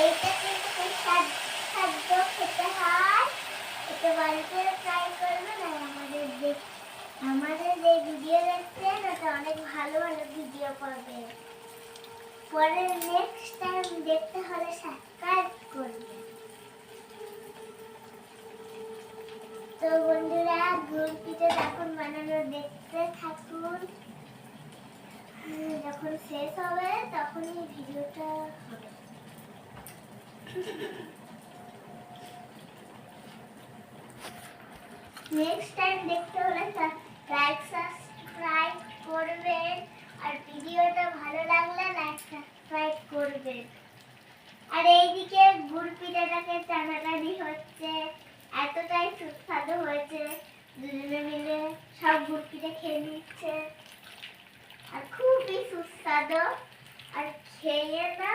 এইটা কিন্তু খুব খাদ্য খেতে হয়। এটা বাড়িতে ট্রাই করবেন। আর আমাদের যে ভিডিও দেখছেন ওটা অনেক ভালো ভালো ভিডিও পাবে। পরে নেক্সট টাইম দেখতে হলে সাবস্ক্রাইব করবেন। তো বন্ধুরা, গুড় পিঠা যখন বানানো দেখতে থাকুন। যখন শেষ হবে তখনই ভিডিওটা হবে। নেক্সট টাইম দেখতে হলে লাইক সাবস্ক্রাইব করবেন। আর ভিডিওটা ভালো লাগলে লাইক সাবস্ক্রাইব করবেন। আর এইদিকে গুড় পিঠাটাকে টানাটানি হচ্ছে, এতটাই সুস্বাদু হয়েছে। দুজনে মিলে সব গুড় পিঠা খেয়ে নিচ্ছে আর খুবই সুস্বাদু। আর খেয়ে না